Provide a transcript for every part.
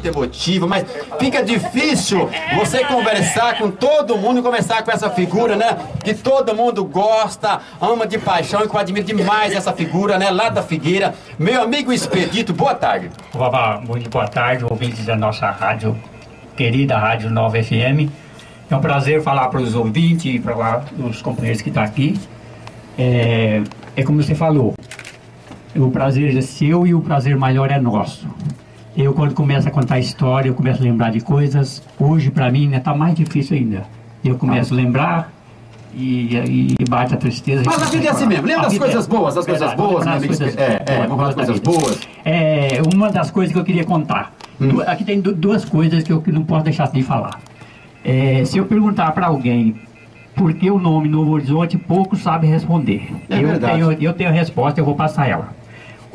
muito emotivo, mas fica difícil você conversar com todo mundo e conversar com essa figura, né? Que todo mundo gosta, ama de paixão e que eu admiro demais essa figura, né? Lá da Figueira. Meu amigo Expedito, boa tarde. Muito boa tarde, ouvintes da nossa rádio, querida Rádio Nova FM. É um prazer falar para os ouvintes e para os companheiros que estão aqui. É como você falou, o prazer é seu e o prazer maior é nosso. Eu, quando começo a contar história, eu começo a lembrar de coisas. Hoje, para mim, está mais difícil ainda. Eu começo a lembrar e bate a tristeza. Mas a vida é assim mesmo. Lembra das coisas boas, das coisas boas, meu amigo. Vamos falar das coisas boas. Uma das coisas que eu queria contar. Aqui tem duas coisas que eu não posso deixar de falar. Se eu perguntar para alguém por que o nome Novo Horizonte, poucos sabem responder. Eu tenho a resposta, eu vou passar ela.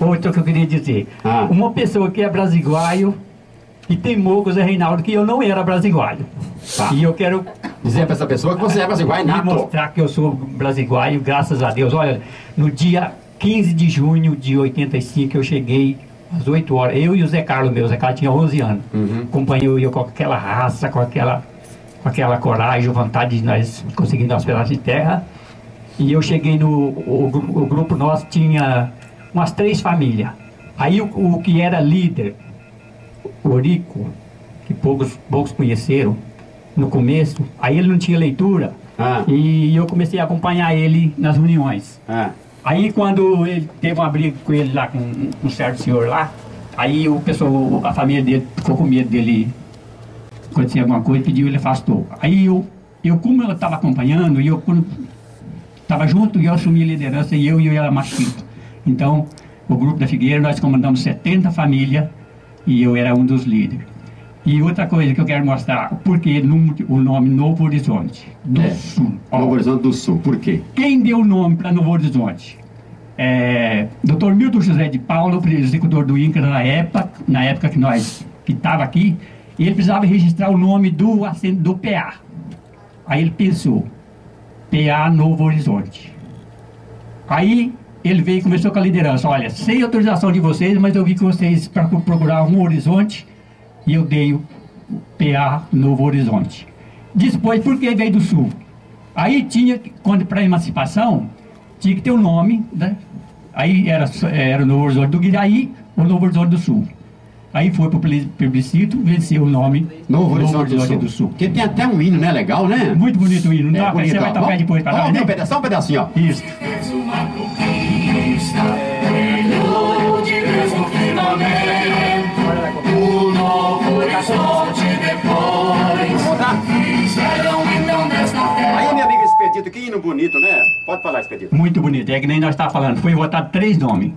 Outra que eu queria dizer. Uma pessoa que é brasiguaio e teimou com o Zé Reinaldo que eu não era brasiguaio. E eu quero dizer para essa pessoa que você é brasiguaio nato. Mostrar que eu sou brasiguaio, graças a Deus. Olha, no dia 15 de junho de 85 eu cheguei às 8 horas. Eu e o Zé Carlos, Zé Carlos tinha 11 anos. Acompanhou eu com aquela raça, com aquela coragem, vontade de nós conseguir nosso pedaço de terra. E eu cheguei o grupo nosso tinha umas 3 famílias. Aí o que era líder, o Orico, que poucos conheceram no começo, aí ele não tinha leitura, e eu comecei a acompanhar ele nas reuniões. Aí quando ele teve uma briga com ele lá, com um certo senhor lá, aí a família dele ficou com medo dele acontecer alguma coisa, pediu, ele afastou. Aí como eu estava acompanhando, quando estava junto, eu assumi a liderança, e eu era machista. Então, o grupo da Figueira, nós comandamos 70 famílias, e eu era um dos líderes. E outra coisa que eu quero mostrar, porque o nome Novo Horizonte do Sul. Novo Horizonte do Sul, por quê? Quem deu o nome para Novo Horizonte? Dr. Milton José de Paulo, executor do INCRA na época que estava aqui, e ele precisava registrar o nome do PA. Aí ele pensou, PA Novo Horizonte. Aí ele veio e começou com a liderança. Olha, sem autorização de vocês, mas eu vi que vocês procuravam um horizonte e eu dei o PA Novo Horizonte. Depois, por que veio do Sul? Aí para a emancipação, tinha que ter o nome, né? Aí era o Novo Horizonte do Guiraí ou Novo Horizonte do Sul. Aí foi para o plebiscito, venceu o nome Novo Horizonte do Sul. Que tem até um hino, né? Legal, né? Muito bonito o hino. Não, bonito, você vai tocar depois para nós, né? Só um pedacinho, ó. Isso. O Novo Horizonte depois fizeram então desta terra. Aí, meu amigo Expedito, que hino bonito, né? Pode falar, Expedito. Muito bonito, é que nem nós estávamos falando. Foi votado 3 nomes.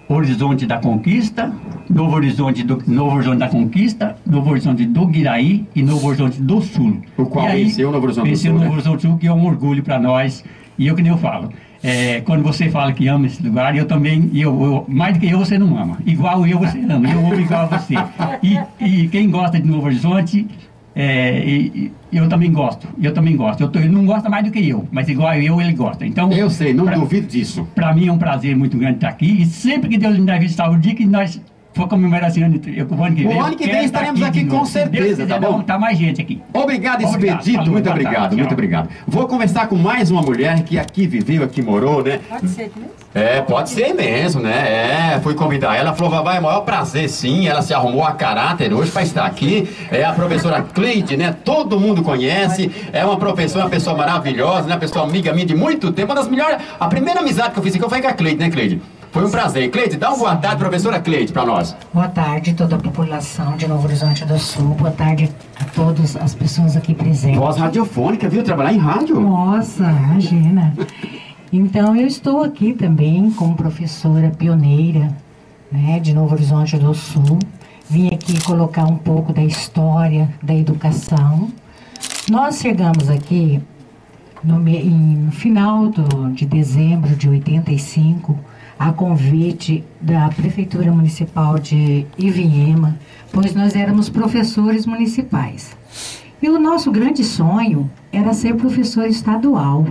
Horizonte da Conquista, Novo Horizonte da Conquista, Novo Horizonte do Guiraí e Novo Horizonte do Sul. O qual venceu o Novo Horizonte do Sul, o Novo Horizonte do Sul, que é um orgulho para nós. E que nem eu falo, quando você fala que ama esse lugar, eu também, mais do que eu, você não ama. Igual eu, você ama. Eu amo igual a você. E quem gosta de Novo Horizonte, eu também gosto. Ele não gosta mais do que eu, mas igual eu, ele gosta. Então, eu sei, não duvido disso. Para mim é um prazer muito grande estar aqui. E sempre que Deus me der visitar o dia que nós for comemorar esse ano, o ano que vem estaremos aqui com certeza, tá bom? Tá mais gente aqui. Obrigado, Expedito. Muito obrigado, muito obrigado. Vou conversar com mais uma mulher que aqui viveu, aqui morou, né? Pode ser mesmo? Pode ser mesmo, né? Fui convidar ela, falou, vai, é o maior prazer, sim. Ela se arrumou a caráter hoje para estar aqui. É a professora Cleide, né? Todo mundo conhece. É uma professora, uma pessoa maravilhosa, né? Uma pessoa amiga minha de muito tempo. Uma das melhores. A primeira amizade que eu fiz aqui foi com a Cleide, né, Cleide? Foi um prazer. Cleide, dá uma boa tarde, professora Cleide, para nós. Boa tarde, toda a população de Novo Horizonte do Sul. Boa tarde a todas as pessoas aqui presentes. Voz radiofônica, viu? Trabalhar em rádio. Nossa, imagina. Então, eu estou aqui também como professora pioneira, né, de Novo Horizonte do Sul. Vim aqui colocar um pouco da história da educação. Nós chegamos aqui no final de dezembro de 85, a convite da Prefeitura Municipal de Ivinhema, pois nós éramos professores municipais. E o nosso grande sonho era ser professor estadual.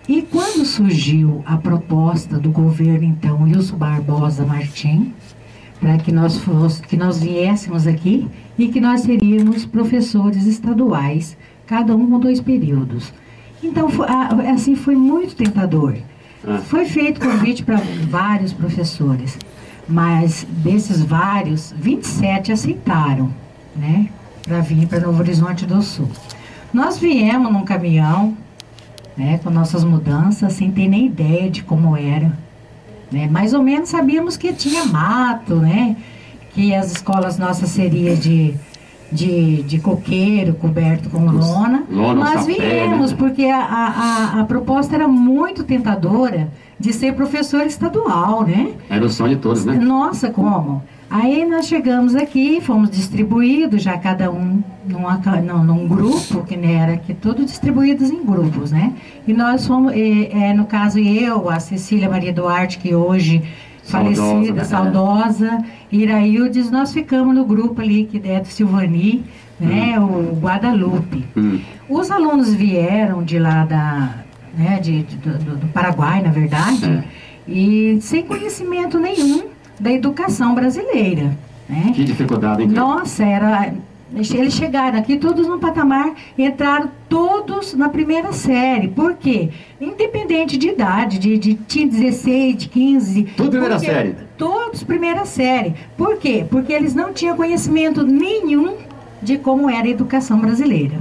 E quando surgiu a proposta do governo, então, Wilson Barbosa Martim, para que nós viéssemos aqui e que nós seríamos professores estaduais, cada um com 2 períodos. Então, assim, foi muito tentador. Foi feito convite para vários professores, mas desses vários, 27 aceitaram, né, para vir para Novo Horizonte do Sul. Nós viemos num caminhão, né, com nossas mudanças, sem ter nem ideia de como era, né? Mais ou menos sabíamos que tinha mato, né, que as escolas nossas seriam de coqueiro coberto com lona, mas viemos, né? Porque a proposta era muito tentadora de ser professor estadual, né? Era o sonho de todos, né? Nossa, como? Aí nós chegamos aqui, fomos distribuídos, já cada um num grupo, que era que todos distribuídos em grupos, né? E nós fomos, no caso eu, a Cecília Maria Duarte, que hoje falecida, saudosa, Iraildes, nós ficamos no grupo ali, que é do Silvani, né, o Guadalupe. Os alunos vieram de lá do Paraguai, na verdade, e sem conhecimento nenhum da educação brasileira, né? Que dificuldade, hein? Nossa, eles chegaram aqui todos no patamar, entraram todos na primeira série. Por quê? Independente de idade, tinha 16, de 15. Tudo primeira série? Todos primeira série. Por quê? Porque eles não tinham conhecimento nenhum de como era a educação brasileira.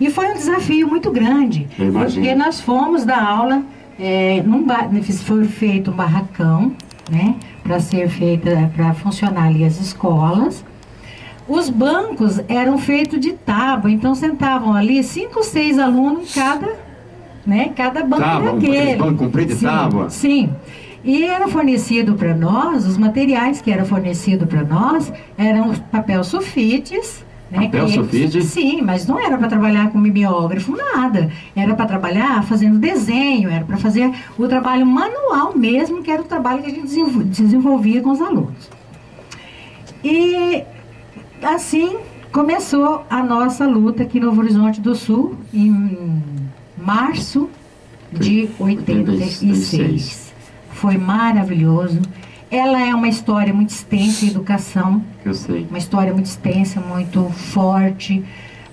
E foi um desafio muito grande, porque nós fomos dar aula, foi feito um barracão, né, para funcionar ali as escolas. Os bancos eram feitos de tábua, então sentavam ali 5 ou 6 alunos em cada banco daquele. Banco comprido de tábua? Sim. E era fornecido para nós, os materiais que eram fornecidos para nós eram papel sulfites. Papel sulfite? Sim, mas não era para trabalhar com mimeógrafo, nada. Era para trabalhar fazendo desenho, era para fazer o trabalho manual mesmo, que era o trabalho que a gente desenvolvia com os alunos. E assim começou a nossa luta aqui no Novo Horizonte do Sul, em março de 86. Foi maravilhoso. Ela é uma história muito extensa em educação. Eu sei. Uma história muito extensa, muito forte,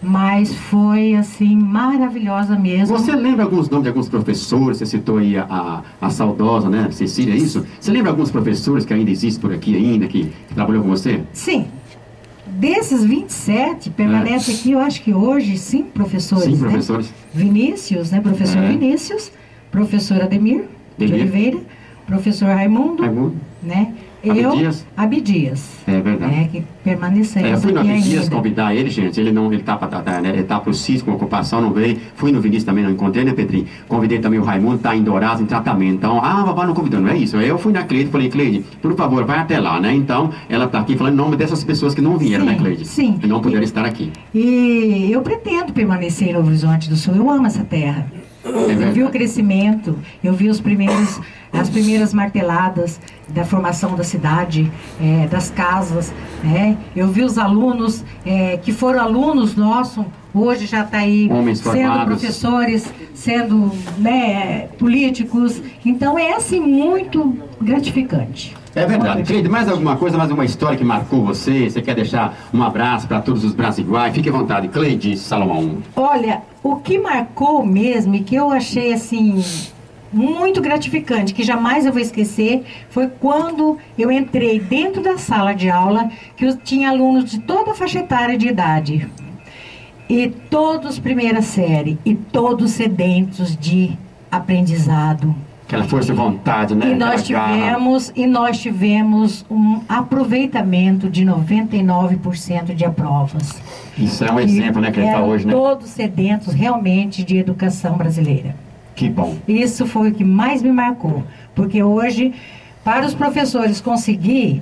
mas foi, assim, maravilhosa mesmo. Você lembra alguns nomes de alguns professores? Você citou aí a saudosa, né, Cecília, é isso? Você lembra alguns professores que ainda existem por aqui ainda, que trabalhou com você? Sim. Desses 27, permanece aqui, eu acho que hoje, 5 professores. 5 professores. Né? Vinícius, né, professor Vinícius, professor Ademir de Oliveira, professor Raimundo. Né? Abdias. É verdade. Que permanecemos. Eu fui no Abdias convidar ele, gente. Ele tá pro CIS com ocupação, não veio. Fui no Vinícius também, não encontrei, né, Petrinho? Convidei também o Raimundo, tá em Dourados, em tratamento. Então, babá não convidou, não é isso. Eu fui na Cleide, falei, Cleide, por favor, vai até lá, né? Então, ela tá aqui falando em nome dessas pessoas que não vieram, né, Cleide? Sim. Que não puderam estar aqui. E eu pretendo permanecer em Novo Horizonte do Sul. Eu amo essa terra. Eu vi o crescimento, eu vi as primeiras marteladas da formação da cidade, das casas, né? Eu vi os alunos que foram alunos nossos, hoje já está aí sendo professores, sendo, né, políticos. Então é assim muito gratificante. É verdade. Cleide, mais alguma coisa, mais uma história que marcou você? Você quer deixar um abraço para todos os brasiguais? Fique à vontade, Cleide Salomão. Olha, o que marcou mesmo e que eu achei assim muito gratificante, que jamais eu vou esquecer, foi quando eu entrei dentro da sala de aula, que eu tinha alunos de toda a faixa etária de idade. E todos primeira série, e todos sedentos de aprendizado. Aquela força de vontade, né? E nós tivemos um aproveitamento de 99% de aprovas. Isso é um exemplo, né, que ele está hoje, né? Todos sedentos realmente de educação brasileira. Que bom. Isso foi o que mais me marcou, porque hoje, para os professores conseguir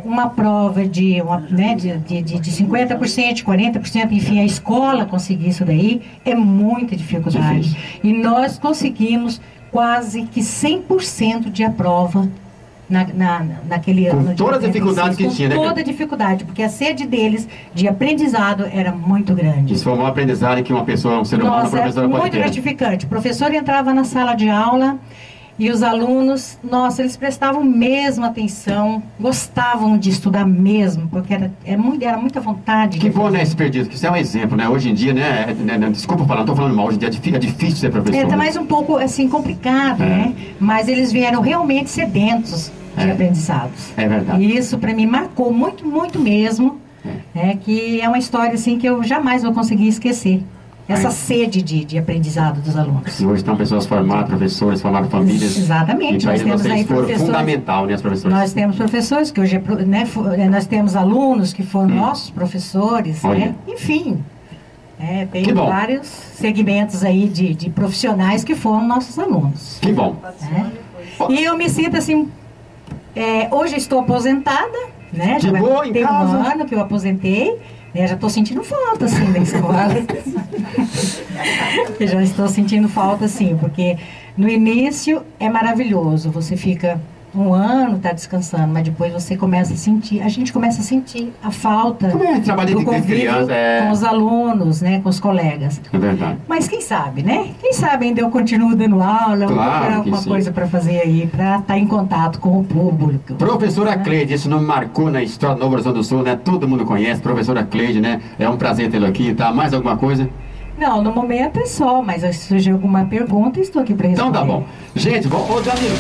uma prova de 50%, 40%, enfim, a escola conseguir isso daí, é muita dificuldade. Difícil. E nós conseguimos quase que 100% de aprova naquele ano. Com todas as dificuldades que tinha, né? Com toda a dificuldade, porque a sede deles de aprendizado era muito grande. Isso foi um aprendizado que uma pessoa, um ser humano, professor pode ter. Muito gratificante. O professor entrava na sala de aula E os alunos, nossa, eles prestavam mesmo atenção, gostavam de estudar mesmo, porque era muita vontade. Que bom, né, esse perdido, que isso é um exemplo, né? Hoje em dia, né, desculpa falar, não estou falando mal, hoje em dia é difícil ser professor. Tá mais um pouco, assim, complicado, né? Mas eles vieram realmente sedentos de aprendizados. É verdade. E isso, para mim, marcou muito, muito mesmo, que é uma história, assim, que eu jamais vou conseguir esquecer. Essa sede de aprendizado dos alunos. E hoje estão pessoas formadas, professores, formaram famílias. Exatamente. E para eles vocês foram fundamental, né, as professoras? Nós temos professores que hoje, nós temos alunos que foram nossos professores, né? Enfim, tem vários segmentos aí de profissionais que foram nossos alunos. Que bom. E eu me sinto assim, hoje eu estou aposentada, né? De boa, em tem casa. um ano que eu aposentei. Já estou sentindo falta, assim, da escola. Eu já estou sentindo falta, assim, porque no início é maravilhoso. Você fica um ano, está descansando, mas depois você começa a sentir, a gente começa a sentir a falta do convívio com os alunos, né, com os colegas. É verdade. Mas quem sabe, né? Quem sabe ainda eu continuo dando aula, procurar alguma coisa para fazer aí, para estar em contato com o público. Professora Cleide, esse nome marcou na história do Novo Horizonte do Sul, né? Todo mundo conhece, professora Cleide, né? É um prazer tê-lo aqui, tá? Mais alguma coisa? Não, no momento é só, mas se surgir alguma pergunta, estou aqui para responder. Então tá bom. Gente, ô Danilo,